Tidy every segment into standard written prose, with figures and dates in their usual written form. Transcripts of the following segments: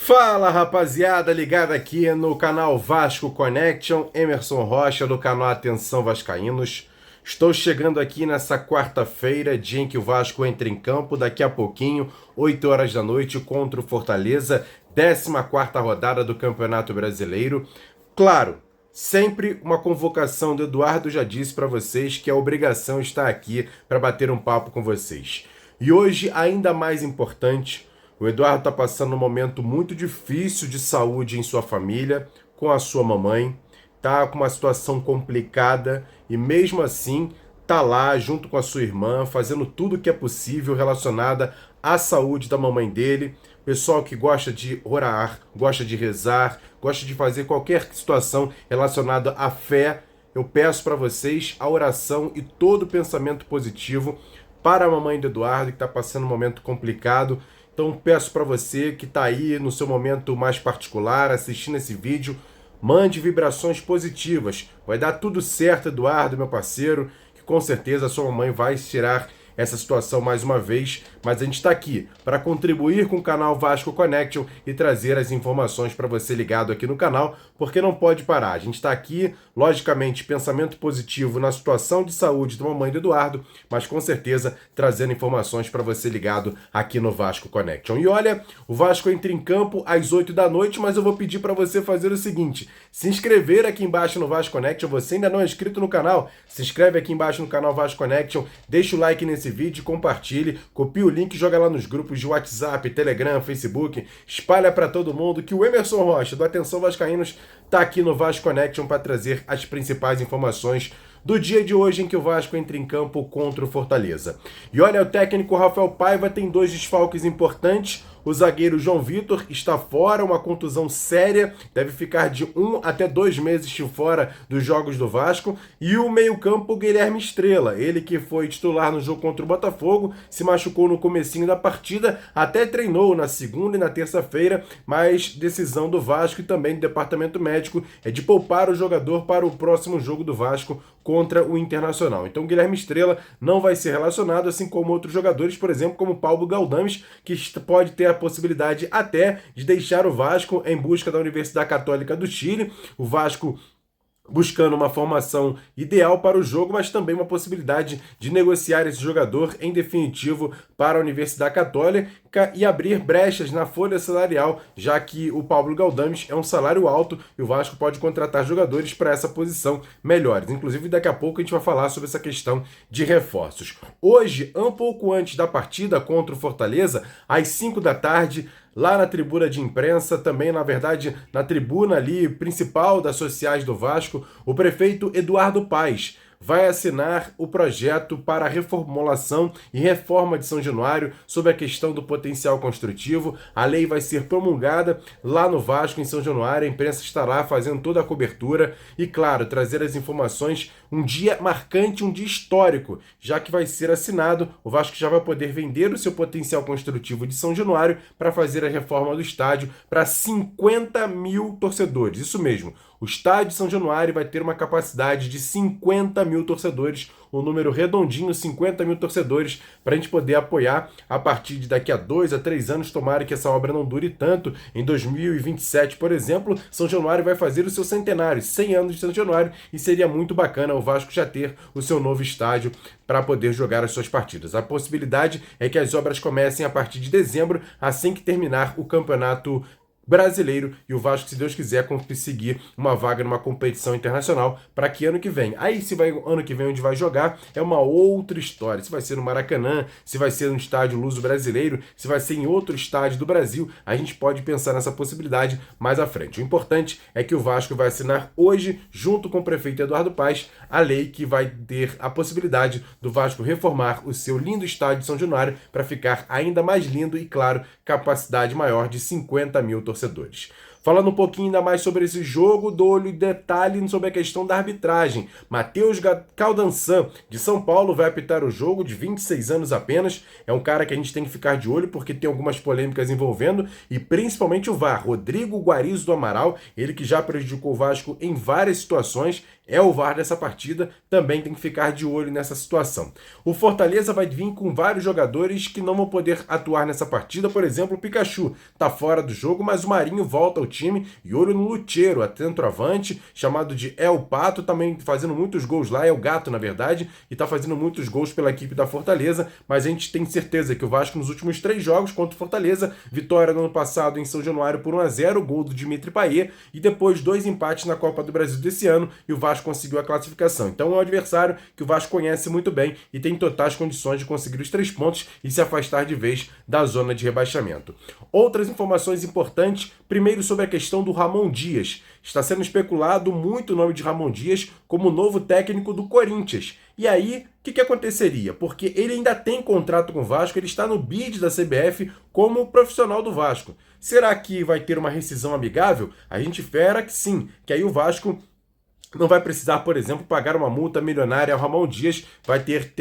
Fala rapaziada, ligada aqui no canal Vasco Connection, Emerson Rocha do canal Atenção Vascaínos. Estou chegando aqui nessa quarta-feira, dia em que o Vasco entra em campo, daqui a pouquinho, 8 horas da noite, contra o Fortaleza, 14ª rodada do Campeonato Brasileiro. Claro, sempre uma convocação do Eduardo já disse para vocês que a obrigação está aqui para bater um papo com vocês. E hoje, ainda mais importante, o Eduardo está passando um momento muito difícil de saúde em sua família, com a sua mamãe, tá com uma situação complicada e mesmo assim tá lá junto com a sua irmã, fazendo tudo o que é possível relacionada à saúde da mamãe dele. Pessoal que gosta de orar, gosta de rezar, gosta de fazer qualquer situação relacionada à fé, eu peço para vocês a oração e todo o pensamento positivo para a mamãe do Eduardo, que está passando um momento complicado. Então peço para você que está aí no seu momento mais particular, assistindo esse vídeo, mande vibrações positivas. Vai dar tudo certo, Eduardo, meu parceiro, que com certeza a sua mamãe vai tirar essa situação mais uma vez, mas a gente está aqui para contribuir com o canal Vasco Connection e trazer as informações para você ligado aqui no canal, porque não pode parar. A gente está aqui, logicamente, pensamento positivo na situação de saúde da mamãe do Eduardo, mas com certeza trazendo informações para você ligado aqui no Vasco Connection. E olha, o Vasco entra em campo às 8 da noite, mas eu vou pedir para você fazer o seguinte, se inscrever aqui embaixo no Vasco Connection, você ainda não é inscrito no canal, se inscreve aqui embaixo no canal Vasco Connection, deixa o like nesse vídeo, compartilhe, copia o link e joga lá nos grupos de WhatsApp, Telegram, Facebook, espalha para todo mundo que o Emerson Rocha, do Atenção Vascaínos, está aqui no Vasco Connection para trazer as principais informações do dia de hoje em que o Vasco entra em campo contra o Fortaleza. E olha, o técnico Rafael Paiva tem 2 desfalques importantes. O zagueiro João Vitor está fora, uma contusão séria, deve ficar de 1 até 2 meses de fora dos jogos do Vasco. E o meio-campo Guilherme Estrela, ele que foi titular no jogo contra o Botafogo, se machucou no comecinho da partida, até treinou na segunda e na terça-feira, mas decisão do Vasco e também do departamento médico é de poupar o jogador para o próximo jogo do Vasco contra o Internacional. Então o Guilherme Estrela não vai ser relacionado, assim como outros jogadores, por exemplo, como Paulo Galdames, que pode ter a possibilidade até de deixar o Vasco em busca da Universidade Católica do Chile. O Vasco buscando uma formação ideal para o jogo, mas também uma possibilidade de negociar esse jogador em definitivo para a Universidade Católica e abrir brechas na folha salarial, já que o Paulo Galdames é um salário alto e o Vasco pode contratar jogadores para essa posição melhores. Inclusive, daqui a pouco a gente vai falar sobre essa questão de reforços. Hoje, um pouco antes da partida contra o Fortaleza, às 5 da tarde, lá na tribuna de imprensa, também, na verdade, na tribuna ali principal das sociais do Vasco, o prefeito Eduardo Paes vai assinar o projeto para a reformulação e reforma de São Januário sobre a questão do potencial construtivo. A lei vai ser promulgada lá no Vasco, em São Januário. A imprensa estará fazendo toda a cobertura e, claro, trazer as informações. Um dia marcante, um dia histórico, já que vai ser assinado. O Vasco já vai poder vender o seu potencial construtivo de São Januário para fazer a reforma do estádio para 50 mil torcedores. Isso mesmo. O estádio São Januário vai ter uma capacidade de 50 mil torcedores, um número redondinho, 50 mil torcedores, para a gente poder apoiar a partir de daqui a 2 a 3 anos. Tomara que essa obra não dure tanto. Em 2027, por exemplo, São Januário vai fazer o seu centenário, 100 anos de São Januário, e seria muito bacana o Vasco já ter o seu novo estádio para poder jogar as suas partidas. A possibilidade é que as obras comecem a partir de dezembro, assim que terminar o Campeonato Brasileiro, e o Vasco, se Deus quiser, conseguir uma vaga numa competição internacional para que ano que vem. Aí, se vai ano que vem onde vai jogar, é uma outra história. Se vai ser no Maracanã, se vai ser no estádio Luso Brasileiro, se vai ser em outro estádio do Brasil, a gente pode pensar nessa possibilidade mais à frente. O importante é que o Vasco vai assinar hoje, junto com o prefeito Eduardo Paes, a lei que vai ter a possibilidade do Vasco reformar o seu lindo estádio de São Januário para ficar ainda mais lindo e, claro, capacidade maior de 50 mil torcedores. Falando um pouquinho ainda mais sobre esse jogo, dou-lhe detalhe sobre a questão da arbitragem. Matheus Caldançan, de São Paulo, vai apitar o jogo, de 26 anos apenas. É um cara que a gente tem que ficar de olho porque tem algumas polêmicas envolvendo, e principalmente o VAR. Rodrigo Guarizo do Amaral, ele que já prejudicou o Vasco em várias situações, é o VAR dessa partida, também tem que ficar de olho nessa situação. O Fortaleza vai vir com vários jogadores que não vão poder atuar nessa partida, por exemplo, o Pikachu está fora do jogo, mas o Marinho volta ao time, e olho no Lucheiro, a centroavante, chamado de El Pato, também fazendo muitos gols lá, é o Gato na verdade, e está fazendo muitos gols pela equipe da Fortaleza, mas a gente tem certeza que o Vasco nos últimos 3 jogos contra o Fortaleza, vitória no ano passado em São Januário por 1-0, gol do Dimitri Payet, e depois 2 empates na Copa do Brasil desse ano, e o Vasco conseguiu a classificação. Então é um adversário que o Vasco conhece muito bem e tem totais condições de conseguir os 3 pontos e se afastar de vez da zona de rebaixamento. Outras informações importantes, primeiro sobre a questão do Ramon Dias. Está sendo especulado muito o nome de Ramon Dias como novo técnico do Corinthians. E aí, o que aconteceria? Porque ele ainda tem contrato com o Vasco, ele está no bid da CBF como profissional do Vasco. Será que vai ter uma rescisão amigável? A gente espera que sim, que aí o Vasco não vai precisar, por exemplo, pagar uma multa milionária ao Ramon Dias, vai ter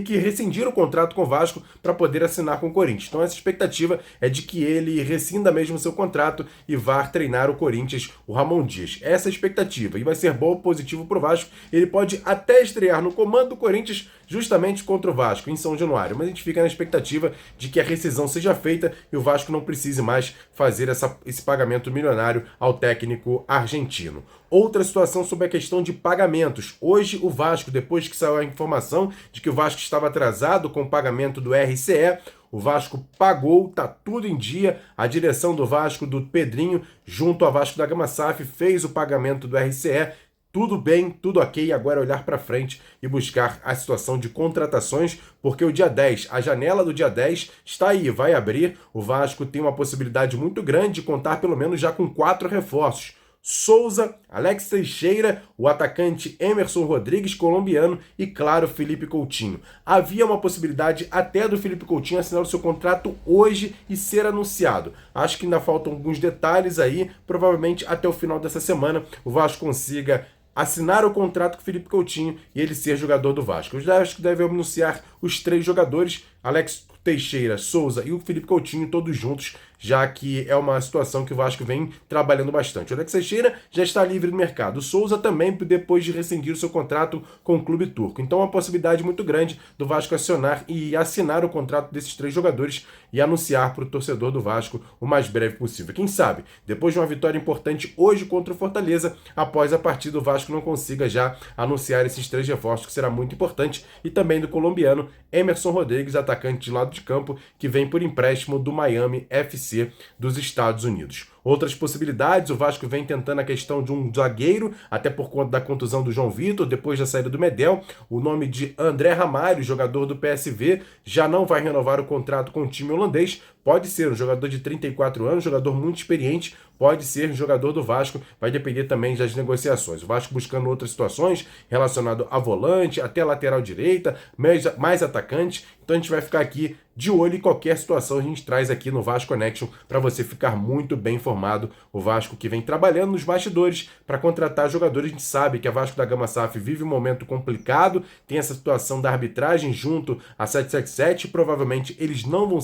que rescindir o contrato com o Vasco para poder assinar com o Corinthians. Então essa expectativa é de que ele rescinda mesmo o seu contrato e vá treinar o Corinthians, o Ramon Dias. Essa é a expectativa, e vai ser bom, positivo para o Vasco. Ele pode até estrear no comando do Corinthians justamente contra o Vasco, em São Januário, mas a gente fica na expectativa de que a rescisão seja feita e o Vasco não precise mais fazer esse pagamento milionário ao técnico argentino. Outra situação sobre a questão de pagamentos. Hoje o Vasco, depois que saiu a informação de que o Vasco estava atrasado com o pagamento do RCE, o Vasco pagou, tá tudo em dia. A direção do Vasco, do Pedrinho, junto ao Vasco da Gama SAF, fez o pagamento do RCE. Tudo bem, tudo ok, agora é olhar para frente e buscar a situação de contratações, porque o dia 10, a janela do dia 10 está aí, vai abrir. O Vasco tem uma possibilidade muito grande de contar pelo menos já com 4 reforços. Souza, Alex Teixeira, o atacante Emerson Rodrigues, colombiano, e claro, Felipe Coutinho. Havia uma possibilidade até do Felipe Coutinho assinar o seu contrato hoje e ser anunciado. Acho que ainda faltam alguns detalhes aí, provavelmente até o final dessa semana o Vasco consiga assinar o contrato com o Felipe Coutinho e ele ser jogador do Vasco. Eu acho que deve anunciar os 3 jogadores, Alex Teixeira, Souza e o Felipe Coutinho, todos juntos, já que é uma situação que o Vasco vem trabalhando bastante. O Alex Teixeira já está livre do mercado. O Souza também, depois de rescindir o seu contrato com o clube turco. Então, é uma possibilidade muito grande do Vasco acionar e assinar o contrato desses 3 jogadores e anunciar para o torcedor do Vasco o mais breve possível. Quem sabe, depois de uma vitória importante hoje contra o Fortaleza, após a partida o Vasco não consiga já anunciar esses 3 reforços, que será muito importante, e também do colombiano Emerson Rodrigues, atacante de lado de campo, que vem por empréstimo do Miami FC dos Estados Unidos. Outras possibilidades, o Vasco vem tentando a questão de um zagueiro, até por conta da contusão do João Vitor, depois da saída do Medel. O nome de André Ramalho, jogador do PSV, já não vai renovar o contrato com o time holandês. Pode ser um jogador de 34 anos, jogador muito experiente, pode ser jogador do Vasco, vai depender também das negociações. O Vasco buscando outras situações relacionadas a volante, até lateral direita, mais atacante. Então a gente vai ficar aqui de olho em qualquer situação, a gente traz aqui no Vasco Connection para você ficar muito bem informado. O Vasco que vem trabalhando nos bastidores para contratar jogadores. A gente sabe que a Vasco da Gama SAF vive um momento complicado, tem essa situação da arbitragem junto a 777, provavelmente eles não vão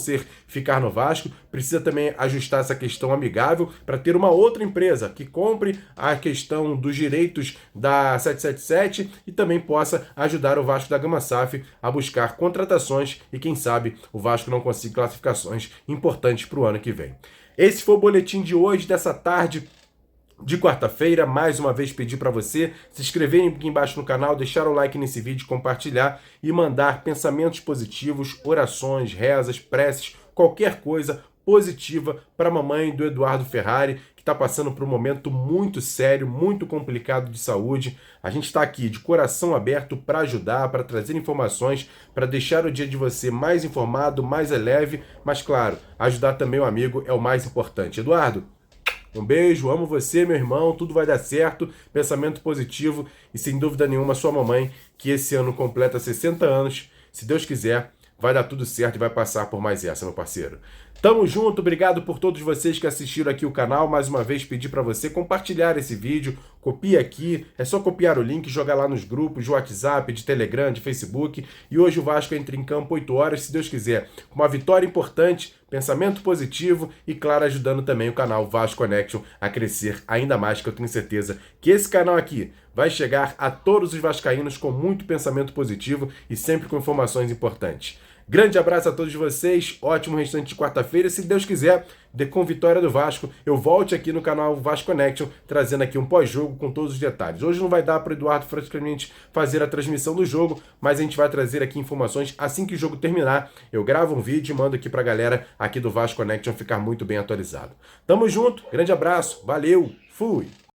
ficar no Vasco, precisa também ajustar essa questão amigável para ter uma outra empresa que compre a questão dos direitos da 777 e também possa ajudar o Vasco da Gama SAF a buscar contratações e quem sabe o Vasco não consiga classificações importantes para o ano que vem. Esse foi o boletim de hoje, dessa tarde de quarta-feira. Mais uma vez pedir para você se inscrever aqui embaixo no canal, deixar o like nesse vídeo, compartilhar e mandar pensamentos positivos, orações, rezas, preces, qualquer coisa positiva para a mamãe do Eduardo Ferrari, que está passando por um momento muito sério, muito complicado de saúde. A gente está aqui de coração aberto para ajudar, para trazer informações, para deixar o dia de você mais informado, mais leve, mas claro, ajudar também o amigo é o mais importante. Eduardo, um beijo, amo você, meu irmão, tudo vai dar certo, pensamento positivo e sem dúvida nenhuma sua mamãe, que esse ano completa 60 anos, se Deus quiser, vai dar tudo certo e vai passar por mais essa, meu parceiro. Tamo junto, obrigado por todos vocês que assistiram aqui o canal. Mais uma vez pedir para você compartilhar esse vídeo, copia aqui, é só copiar o link, jogar lá nos grupos de WhatsApp, de Telegram, de Facebook. E hoje o Vasco entra em campo 8 horas, se Deus quiser, com uma vitória importante, pensamento positivo e, claro, ajudando também o canal Vasco Connection a crescer ainda mais, que eu tenho certeza que esse canal aqui vai chegar a todos os vascaínos com muito pensamento positivo e sempre com informações importantes. Grande abraço a todos vocês, ótimo restante de quarta-feira. Se Deus quiser, com vitória do Vasco, eu volte aqui no canal Vasco Connection, trazendo aqui um pós-jogo com todos os detalhes. Hoje não vai dar para o Eduardo praticamente fazer a transmissão do jogo, mas a gente vai trazer aqui informações assim que o jogo terminar. Eu gravo um vídeo e mando aqui para a galera aqui do Vasco Connection ficar muito bem atualizado. Tamo junto, grande abraço, valeu, fui!